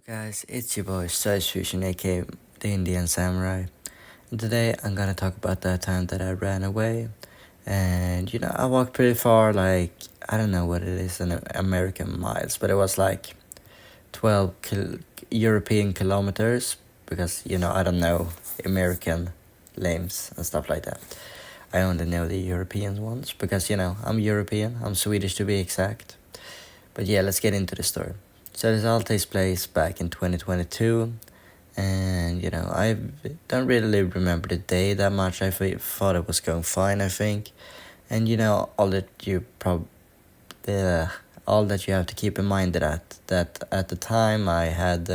Guys, it's your boy Fusion, aka the Indian Samurai. And today I'm gonna talk about that time that I ran away. And I walked pretty far, like, I don't know what it is in American miles, but it was like 12 European kilometers because, I don't know American names and stuff like that. I only know the European ones because, I'm European, I'm Swedish to be exact. But yeah, let's get into the story. So this all takes place back in 2022, and I don't really remember the day that much. Thought it was going fine, I think, and all that all that you have to keep in mind that at the time I had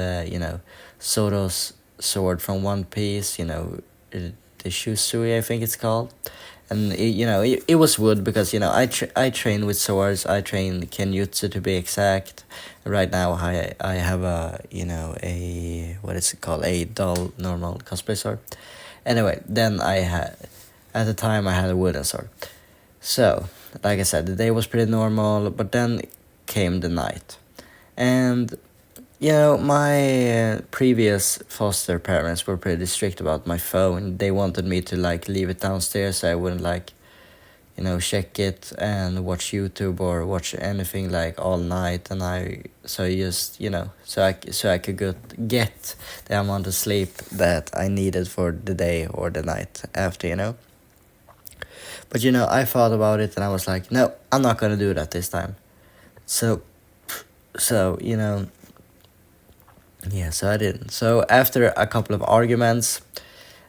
Soto's sword from One Piece, the Shusui I think it's called, and it was wood because I train with swords. I train Kenjutsu to be exact. Right now I have a what is it called, a dull normal cosplay sword. Anyway, then I had at the time I had a wooden sword. So like I said, the day was pretty normal, but then came the night, and my previous foster parents were pretty strict about my phone. They wanted me to leave it downstairs so I wouldn't check it and watch YouTube or watch anything all night. And so I could get the amount of sleep that I needed for the day or the night after. But I thought about it and I was like, no, I'm not gonna do that this time. So yeah, so I didn't. So after a couple of arguments,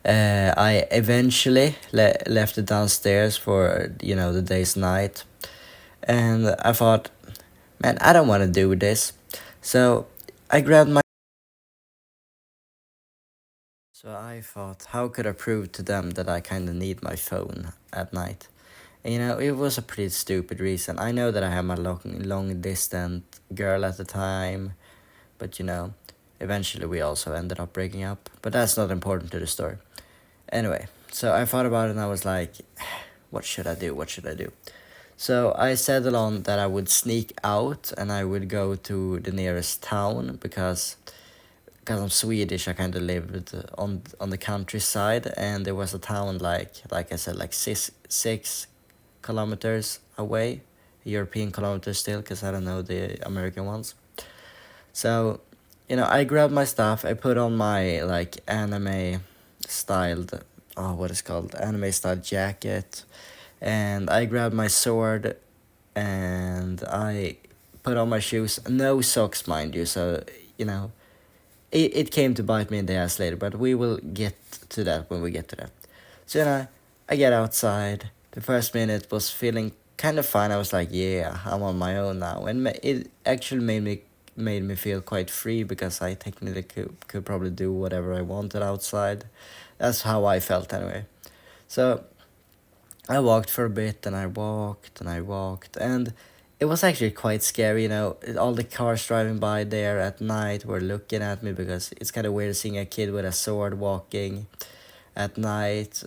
I eventually left it downstairs for the day's night, and I thought, man, I don't want to do this. So I grabbed my. So I thought, how could I prove to them that I kind of need my phone at night? And, it was a pretty stupid reason. I know that I had my long distance girl at the time, but eventually we also ended up breaking up. But that's not important to the story. Anyway, so I thought about it and I was like, what should I do? What should I do? So I settled on that I would sneak out and I would go to the nearest town because I'm Swedish. I kind of lived on the countryside, and there was a town like I said, like 6 kilometers away, European kilometers still, because I don't know the American ones. So I grabbed my stuff. I put on my anime styled, what is called, anime styled jacket, and I grabbed my sword, and I put on my shoes. No socks, mind you. So it came to bite me in the ass later, but we will get to that when we get to that. So I get outside. The first minute was feeling kind of fine. I was like, yeah, I'm on my own now, and it actually made me feel quite free because I technically could probably do whatever I wanted outside. That's how I felt anyway. So I walked for a bit, and I walked and I walked, and it was actually quite scary. All the cars driving by there at night were looking at me because it's kind of weird seeing a kid with a sword walking at night,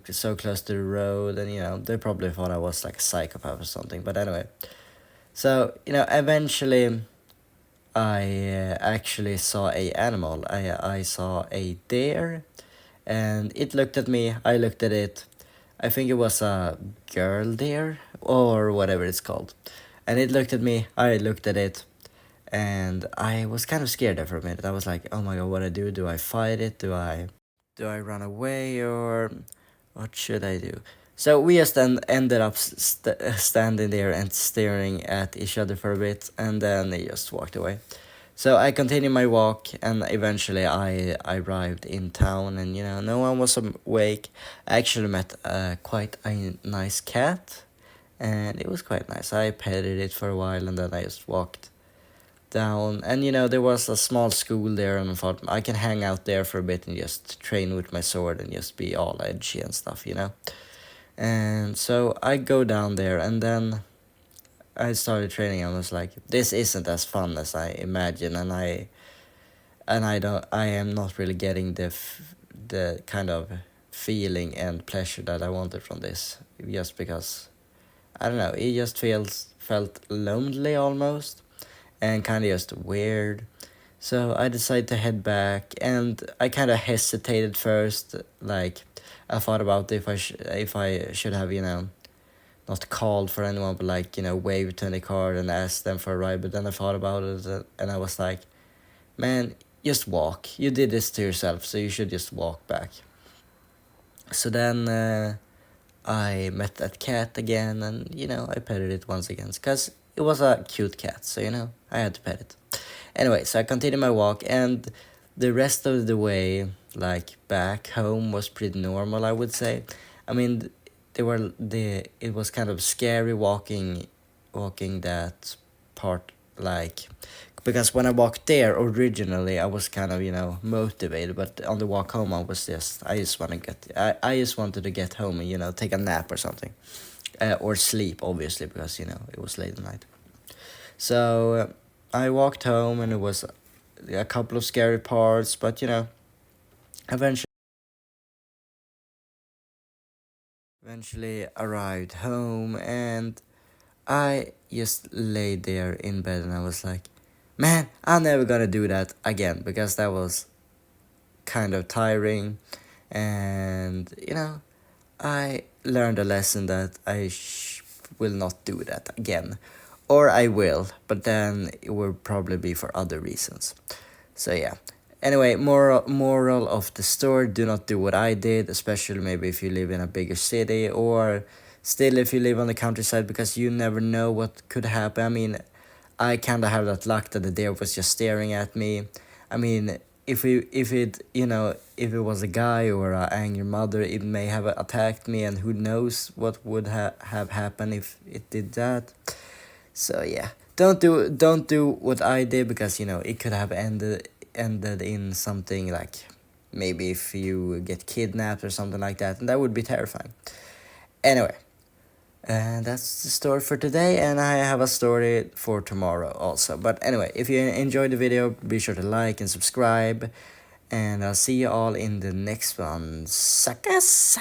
so close to the road, and they probably thought I was like a psychopath or something. But anyway, so eventually I actually saw a animal. I saw a deer, and it looked at me. I looked at it. I think it was a girl deer or whatever it's called, and it looked at me. I looked at it, and I was kind of scared there for a minute. I was like, oh my god, what do I do? Do I fight it? Do I run away, or what should I do? So we just then ended up standing there and staring at each other for a bit, and then they just walked away. So I continued my walk, and eventually I arrived in town, and no one was awake. I actually met quite a nice cat, and it was quite nice. I petted it for a while, and then I just walked down, and there was a small school there, and I thought I can hang out there for a bit and just train with my sword and just be all edgy and stuff. And so I go down there, and then I started training. I was like, this isn't as fun as I imagine, and I am not really getting the kind of feeling and pleasure that I wanted from this, just because I don't know, it just felt lonely almost, and kind of just weird. So I decided to head back, and I kind of hesitated first. Like, I thought about if I should have, not called for anyone, but like, waved to any car and asked them for a ride. But then I thought about it, and I was like, man, just walk. You did this to yourself, so you should just walk back. So then I met that cat again, and I petted it once again because it was a cute cat. So I had to pet it. Anyway, so I continued my walk, and the rest of the way, like back home, was pretty normal, I would say. I mean, it was kind of scary walking that part, like, because when I walked there originally, I was kind of motivated, but on the walk home, I just wanted to get home and take a nap or something, or sleep, obviously, because it was late at night. So I walked home, and it was a couple of scary parts, but eventually arrived home, and I just lay there in bed, and I was like, man, I'm never gonna do that again, because that was kind of tiring, and I learned a lesson that will not do that again. Or I will, but then it will probably be for other reasons. So yeah. Anyway, moral of the story: do not do what I did, especially maybe if you live in a bigger city, or still if you live on the countryside, because you never know what could happen. I mean, I kind of have that luck that the deer was just staring at me. I mean, if it was a guy or an angry mother, it may have attacked me, and who knows what would have happened if it did that. So yeah, don't do what I did, because it could have ended in something like, maybe if you get kidnapped or something like that, and that would be terrifying. Anyway, and that's the story for today, and I have a story for tomorrow also. But anyway, if you enjoyed the video, be sure to like and subscribe, and I'll see you all in the next one. Suckers!